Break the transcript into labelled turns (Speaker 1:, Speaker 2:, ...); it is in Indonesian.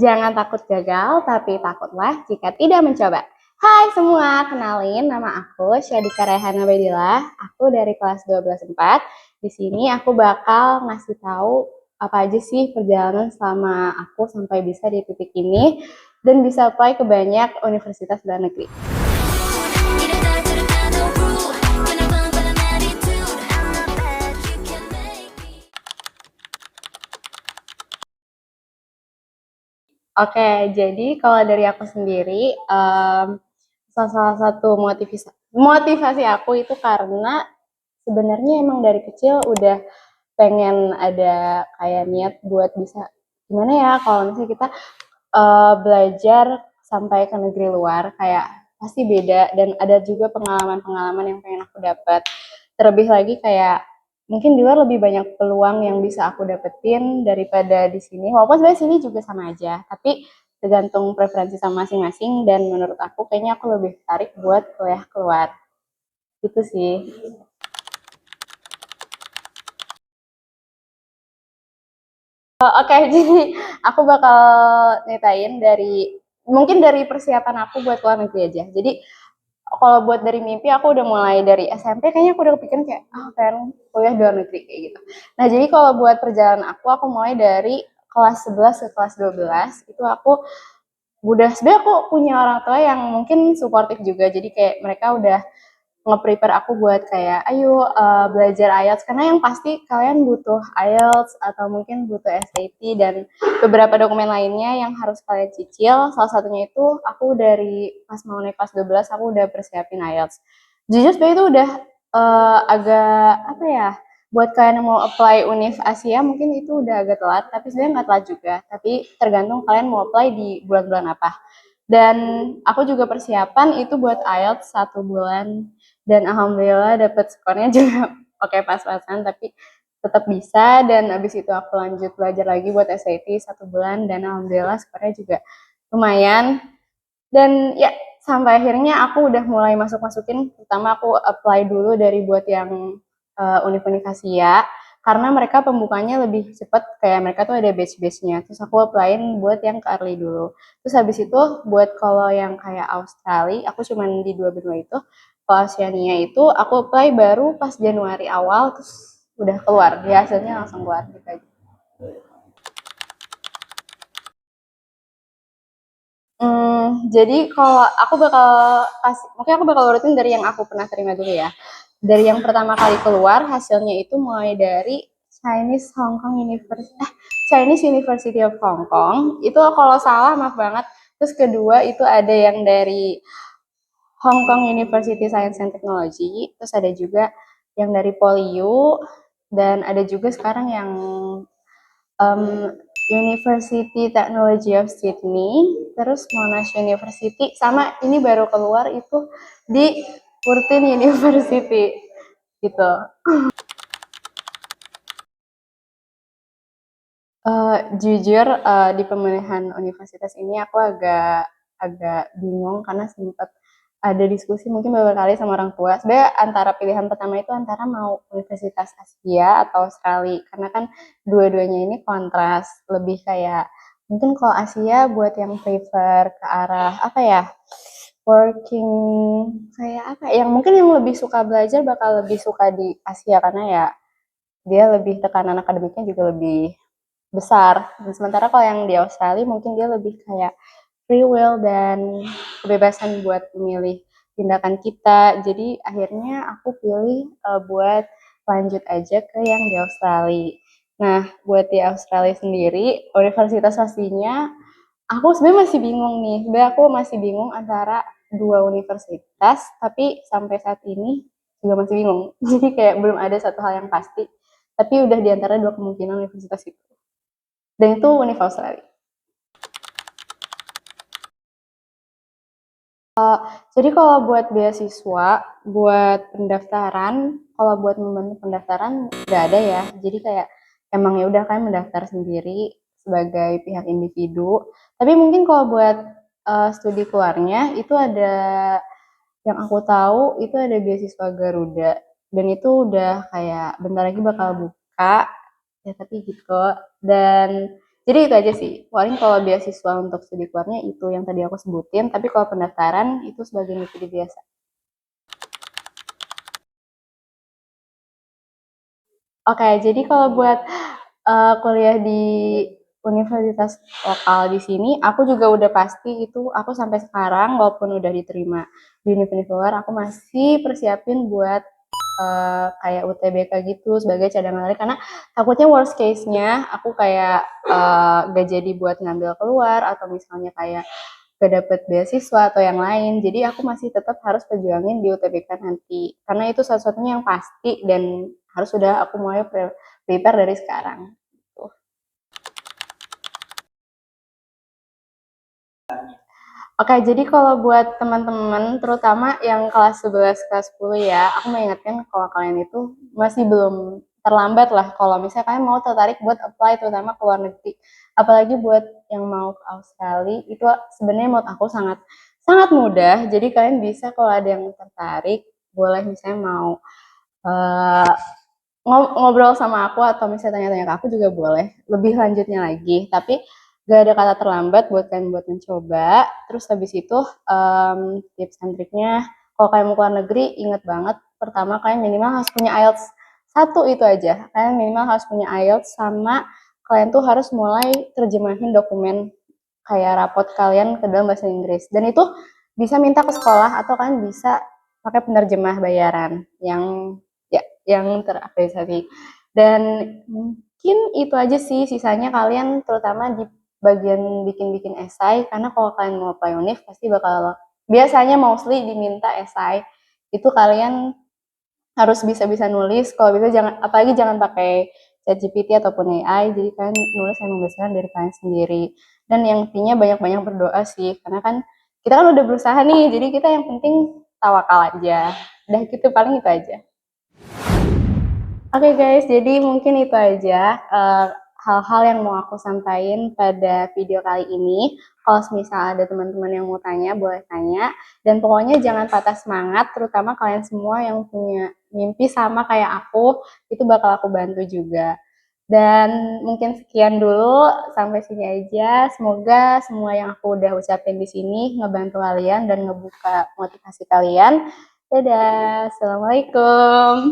Speaker 1: Jangan takut gagal, tapi takutlah jika tidak mencoba. Hai semua, kenalin nama aku Syadika Rehana Bedila. Aku dari kelas 12/4. Di sini aku bakal ngasih tahu apa aja sih perjalanan selama aku sampai bisa di titik ini dan bisa apply ke banyak universitas luar negeri. Oke, jadi kalau dari aku sendiri, salah satu motivasi aku itu karena sebenarnya emang dari kecil udah pengen ada kayak niat buat bisa gimana ya kalau misalnya kita belajar sampai ke negeri luar kayak pasti beda dan ada juga pengalaman-pengalaman yang pengen aku dapat. Terlebih lagi kayak mungkin di luar lebih banyak peluang yang bisa aku dapetin daripada di sini. Walaupun sebenarnya sini juga sama aja, tapi tergantung preferensi sama masing-masing dan menurut aku kayaknya aku lebih tertarik buat kuliah keluar. Gitu sih. Oke, jadi aku bakal nyatain mungkin dari persiapan aku buat luar negeri aja. Jadi kalau buat dari mimpi aku udah mulai dari SMP kayaknya aku udah kepikiran kayak pengen kuliah di luar negeri kayak gitu. Nah, jadi kalau buat perjalanan aku mulai dari kelas 11 ke kelas 12 itu aku udah sebenarnya aku punya orang tua yang mungkin suportif juga. Jadi kayak mereka udah nge-prepare aku buat kayak ayo belajar IELTS karena yang pasti kalian butuh IELTS atau mungkin butuh SAT dan beberapa dokumen lainnya yang harus kalian cicil. Salah satunya itu aku dari pas mau naik kelas 12 aku udah persiapin IELTS. Jujur sebenarnya itu udah agak apa ya, buat kalian yang mau apply Univ Asia mungkin itu udah agak telat, tapi sebenarnya nggak telat juga. Tapi tergantung kalian mau apply di bulan-bulan apa. Dan aku juga persiapan itu buat IELTS 1 bulan dan alhamdulillah dapet skornya juga oke pas-pasan tapi tetap bisa dan abis itu aku lanjut belajar lagi buat SAT 1 bulan dan alhamdulillah skornya juga lumayan dan ya sampai akhirnya aku udah mulai masuk-masukin pertama aku apply dulu dari buat yang universitas Asia karena mereka pembukanya lebih cepat kayak mereka tuh ada batch-batchnya terus aku applyin buat yang ke early dulu terus habis itu buat kalau yang kayak Australia aku cuman di dua benua itu kalau Oceania itu aku apply baru pas Januari awal terus udah keluar ya hasilnya langsung keluar gitu aja. Jadi kalau aku bakal mungkin aku bakal urutin dari yang aku pernah terima dulu ya. Dari yang pertama kali keluar hasilnya itu mulai dari Chinese University of Hong Kong. Itu kalau salah maaf banget. Terus kedua itu ada yang dari Hong Kong University Science and Technology. Terus ada juga yang dari PolyU dan ada juga sekarang yang um, University Technology of Sydney, terus Monash University, sama ini baru keluar itu di Curtin University gitu. Jujur di pemilihan universitas ini aku agak agak bingung karena sempat ada diskusi mungkin beberapa kali sama orang tua. Sebenarnya antara pilihan pertama itu antara mau Universitas Asia atau Australia karena kan dua-duanya ini kontras lebih kayak mungkin kalau Asia buat yang prefer ke arah apa ya working kayak apa yang mungkin yang lebih suka belajar bakal lebih suka di Asia karena ya dia lebih tekanan akademiknya juga lebih besar. Dan sementara kalau yang di Australia mungkin dia lebih kayak free will dan kebebasan buat memilih tindakan kita. Jadi akhirnya aku pilih buat lanjut aja ke yang di Australia. Nah, buat di Australia sendiri, universitas pastinya aku sebenarnya masih bingung nih. Sebenarnya aku masih bingung antara dua universitas, tapi sampai saat ini juga masih bingung. Jadi kayak belum ada satu hal yang pasti. Tapi udah di antara dua kemungkinan universitas itu. Dan itu Univ Australia. Jadi kalau buat beasiswa, buat pendaftaran, kalau buat membantu pendaftaran nggak ada ya. Jadi kayak emang ya udah kan mendaftar sendiri sebagai pihak individu. Tapi mungkin kalau buat studi keluarnya itu ada yang aku tahu itu ada beasiswa Garuda dan itu udah kayak bentar lagi bakal buka ya tapi gitu dan Jadi itu aja sih. Paling kalau beasiswa untuk studi keluarnya itu yang tadi aku sebutin, tapi kalau pendaftaran itu sebagai mimpi biasa. Oke, jadi kalau buat kuliah di universitas lokal di sini, aku juga udah pasti itu aku sampai sekarang walaupun udah diterima di universitas luar, aku masih persiapin buat kayak UTBK gitu sebagai cadangan lari karena takutnya worst case-nya aku kayak gak jadi buat ngambil keluar atau misalnya kayak gak dapet beasiswa atau yang lain. Jadi aku masih tetap harus perjuangin di UTBK nanti karena itu satu-satunya yang pasti dan harus sudah aku mulai prepare dari sekarang. Tuh. Oke, jadi kalau buat teman-teman, terutama yang kelas 11, kelas 10 ya, aku mengingatkan kalau kalian itu masih belum terlambat lah kalau misalnya kalian mau tertarik buat apply terutama ke luar negeri. Apalagi buat yang mau ke Australia, itu sebenarnya menurut aku sangat sangat mudah. Jadi kalian bisa kalau ada yang tertarik, boleh misalnya mau eh, ngobrol sama aku atau misalnya tanya-tanya ke aku juga boleh lebih lanjutnya lagi tapi gak ada kata terlambat buat kalian buat mencoba terus habis itu tips and triknya kalau kalian mau keluar negeri ingat banget pertama kalian minimal harus punya IELTS satu itu aja kalian minimal harus punya IELTS sama kalian tuh harus mulai terjemahin dokumen kayak rapot kalian ke dalam bahasa Inggris dan itu bisa minta ke sekolah atau kalian bisa pakai penerjemah bayaran yang ya yang terapresiasi dan mungkin itu aja sih sisanya kalian terutama di bagian bikin-bikin esai karena kalau kalian mau apply univ pasti bakal biasanya mostly diminta esai itu kalian harus bisa-bisa nulis kalau bisa jangan apalagi jangan pakai ChatGPT ataupun AI jadi kalian nulis yang berdasarkan dari kalian sendiri dan yang intinya banyak-banyak berdoa sih karena kan kita kan udah berusaha nih jadi kita yang penting tawakal aja udah gitu paling itu aja. Oke guys, jadi mungkin itu aja hal-hal yang mau aku sampaikan pada video kali ini. Kalau misal ada teman-teman yang mau tanya, boleh tanya. Dan pokoknya jangan patah semangat, terutama kalian semua yang punya mimpi sama kayak aku, itu bakal aku bantu juga. Dan mungkin sekian dulu, sampai sini aja. Semoga semua yang aku udah ucapin di sini ngebantu kalian dan ngebuka motivasi kalian. Dadah, Assalamualaikum.